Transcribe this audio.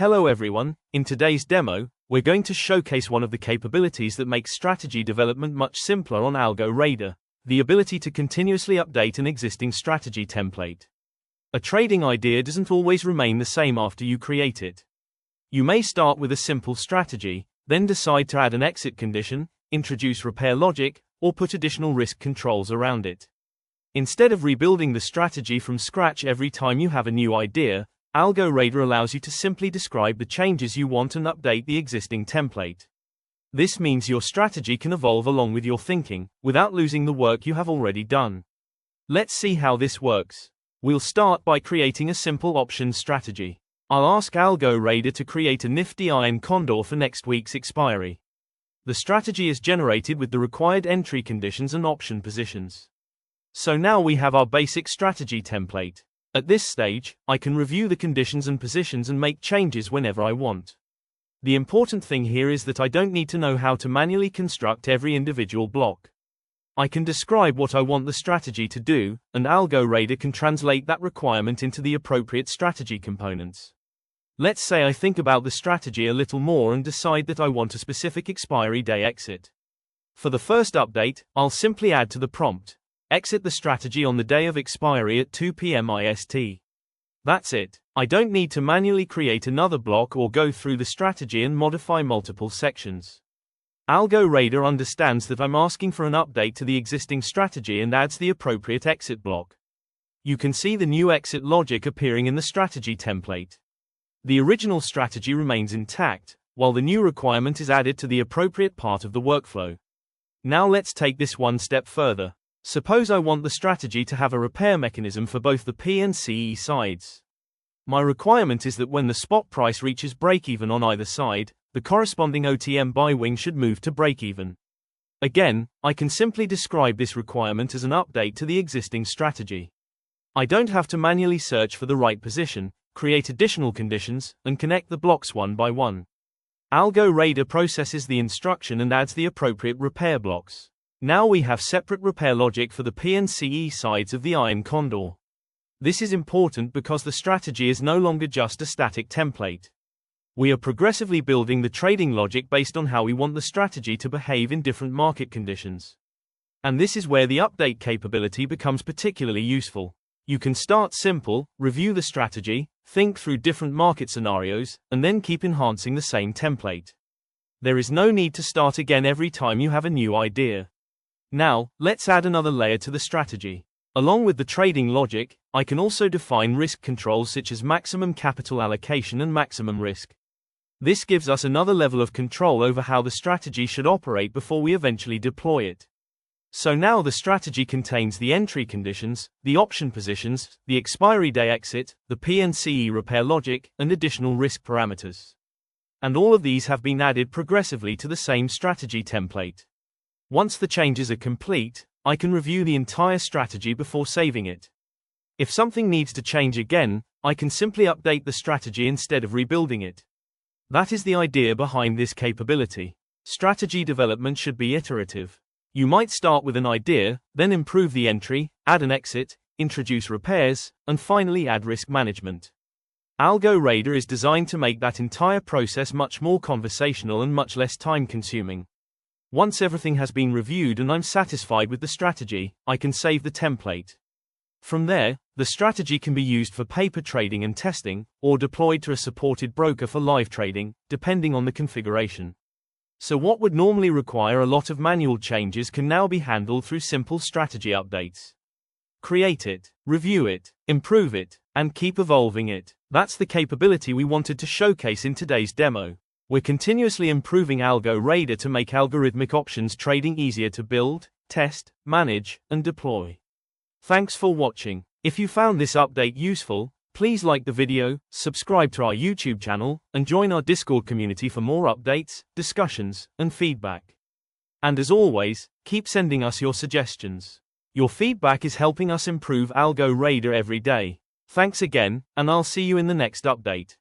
Hello everyone, in today's demo, we're going to showcase one of the capabilities that makes strategy development much simpler on AlgoRaider, the ability to continuously update an existing strategy template. A trading idea doesn't always remain the same after you create it. You may start with a simple strategy, then decide to add an exit condition, introduce repair logic, or put additional risk controls around it. Instead of rebuilding the strategy from scratch every time you have a new idea, AlgoRaider allows you to simply describe the changes you want and update the existing template. This means your strategy can evolve along with your thinking, without losing the work you have already done. Let's see how this works. We'll start by creating a simple options strategy. I'll ask AlgoRaider to create a NIFTY Iron Condor for next week's expiry. The strategy is generated with the required entry conditions and option positions. So now we have our basic strategy template. At this stage, I can review the conditions and positions and make changes whenever I want. The important thing here is that I don't need to know how to manually construct every individual block. I can describe what I want the strategy to do, and AlgoRaider can translate that requirement into the appropriate strategy components. Let's say I think about the strategy a little more and decide that I want a specific expiry day exit. For the first update, I'll simply add to the prompt, exit the strategy on the day of expiry at 2 PM IST. That's it. I don't need to manually create another block or go through the strategy and modify multiple sections. AlgoRaider understands that I'm asking for an update to the existing strategy and adds the appropriate exit block. You can see the new exit logic appearing in the strategy template. The original strategy remains intact, while the new requirement is added to the appropriate part of the workflow. Now let's take this one step further. Suppose I want the strategy to have a repair mechanism for both the P and CE sides. My requirement is that when the spot price reaches breakeven on either side, the corresponding OTM buy wing should move to breakeven. Again, I can simply describe this requirement as an update to the existing strategy. I don't have to manually search for the right position, create additional conditions, and connect the blocks one by one. AlgoRaider processes the instruction and adds the appropriate repair blocks. Now we have separate repair logic for the P and CE sides of the Iron Condor. This is important because the strategy is no longer just a static template. We are progressively building the trading logic based on how we want the strategy to behave in different market conditions. And this is where the update capability becomes particularly useful. You can start simple, review the strategy, think through different market scenarios, and then keep enhancing the same template. There is no need to start again every time you have a new idea. Now, let's add another layer to the strategy. Along with the trading logic, I can also define risk controls such as maximum capital allocation and maximum risk. This gives us another level of control over how the strategy should operate before we eventually deploy it. So now the strategy contains the entry conditions, the option positions, the expiry day exit, the P and CE repair logic, and additional risk parameters. And all of these have been added progressively to the same strategy template. Once the changes are complete, I can review the entire strategy before saving it. If something needs to change again, I can simply update the strategy instead of rebuilding it. That is the idea behind this capability. Strategy development should be iterative. You might start with an idea, then improve the entry, add an exit, introduce repairs, and finally add risk management. AlgoRaider is designed to make that entire process much more conversational and much less time-consuming. Once everything has been reviewed and I'm satisfied with the strategy, I can save the template. From there, the strategy can be used for paper trading and testing, or deployed to a supported broker for live trading, depending on the configuration. So what would normally require a lot of manual changes can now be handled through simple strategy updates. Create it, review it, improve it, and keep evolving it. That's the capability we wanted to showcase in today's demo. We're continuously improving AlgoRaider to make algorithmic options trading easier to build, test, manage, and deploy. Thanks for watching. If you found this update useful, please like the video, subscribe to our YouTube channel, and join our Discord community for more updates, discussions, and feedback. And as always, keep sending us your suggestions. Your feedback is helping us improve AlgoRaider every day. Thanks again, and I'll see you in the next update.